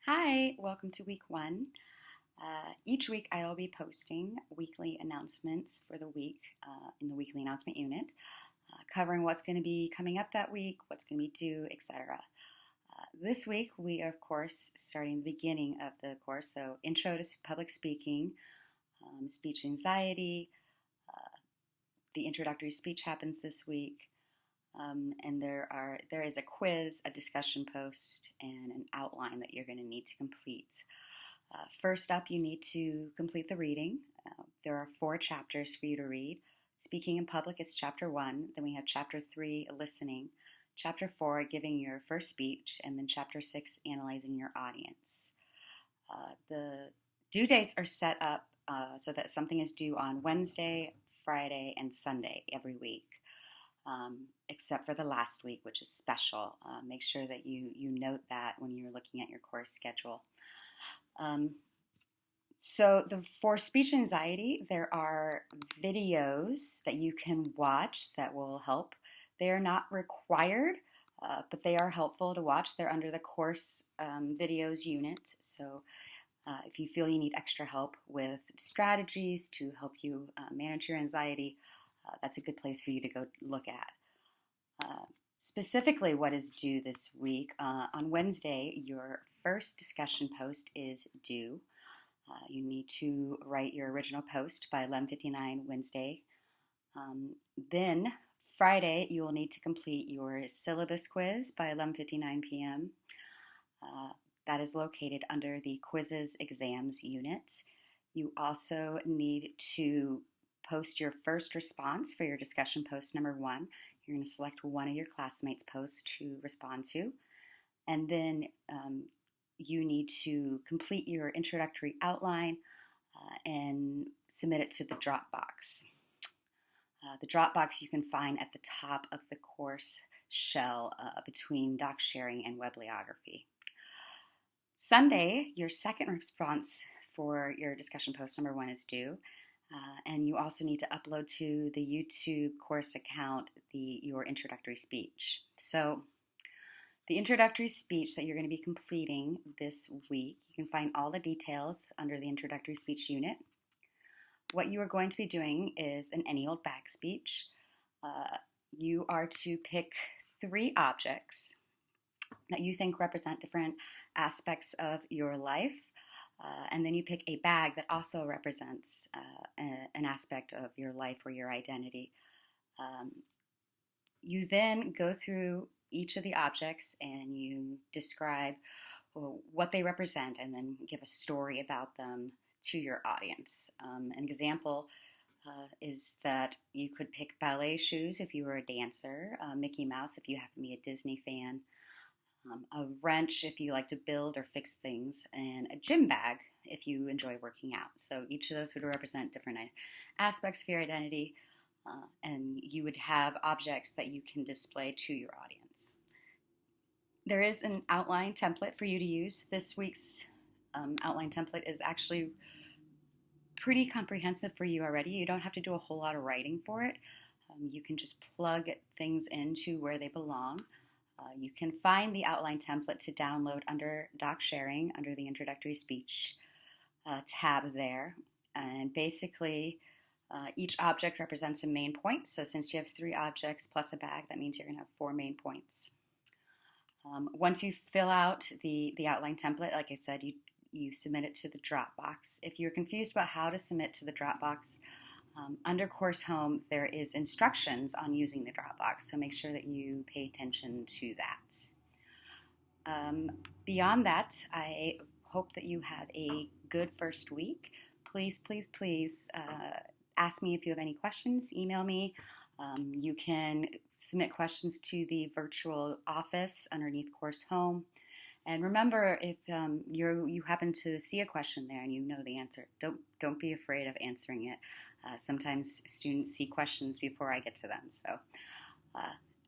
Hi, welcome to week one. Each week I will be posting weekly announcements for the week in the weekly announcement unit, covering what's going to be coming up that week, what's going to be due, etc. This week we are, of course, starting the beginning of the course, so intro to public speaking, speech anxiety. The introductory speech happens this week. And there is a quiz, a discussion post, and an outline that you're going to need to complete. First up, you need to complete the reading. There are 4 chapters for you to read. Speaking in public is chapter 1. Then we have chapter 3, listening. Chapter 4, giving your first speech. And then chapter 6, analyzing your audience. The due dates are set up so that something is due on Wednesday, Friday, and Sunday every week. Except for the last week, which is special. Make sure that you note that when you're looking at your course schedule. For speech anxiety, there are videos that you can watch that will help. They are not required, but they are helpful to watch. They're under the course videos unit. So if you feel you need extra help with strategies to help you manage your anxiety, that's a good place for you to go look at. Specifically, what is due this week? On Wednesday, your first discussion post is due. You need to write your original post by 11:59 Wednesday. Then Friday, you will need to complete your syllabus quiz by 11:59 p.m. That is located under the quizzes exams unit. You also need to post your first response for your discussion post number 1. You're going to select one of your classmates' posts to respond to. And then you need to complete your introductory outline and submit it to the Dropbox. The Dropbox you can find at the top of the course shell between doc sharing and Webliography. Sunday, your second response for your discussion post number 1 is due. And you also need to upload to the YouTube course account your introductory speech. So the introductory speech that you're going to be completing this week, you can find all the details under the introductory speech unit. What you are going to be doing is an any old bag speech. You are to pick 3 objects that you think represent different aspects of your life. And then you pick a bag that also represents an aspect of your life or your identity. You then go through each of the objects and you describe what they represent and then give a story about them to your audience. An example is that you could pick ballet shoes if you were a dancer, Mickey Mouse if you happen to be a Disney fan, a wrench if you like to build or fix things, and a gym bag if you enjoy working out. So each of those would represent different aspects of your identity, and you would have objects that you can display to your audience. There is an outline template for you to use. This week's outline template is actually pretty comprehensive for you already. You don't have to do a whole lot of writing for it. You can just plug things into where they belong. You can find the outline template to download under doc sharing, under the introductory speech tab there. And basically, each object represents a main point. So since you have 3 objects plus a bag, that means you're going to have 4 main points. Once you fill out the outline template, like I said, you submit it to the Dropbox. If you're confused about how to submit to the Dropbox, under Course Home, there is instructions on using the Dropbox, so make sure that you pay attention to that. Beyond that, I hope that you have a good first week. Please, please, please ask me if you have any questions. Email me. You can submit questions to the virtual office underneath Course Home. And remember, if you happen to see a question there and you know the answer, don't be afraid of answering it. Sometimes students see questions before I get to them. So,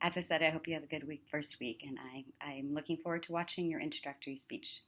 as I said, I hope you have a good first week, and I'm looking forward to watching your introductory speech.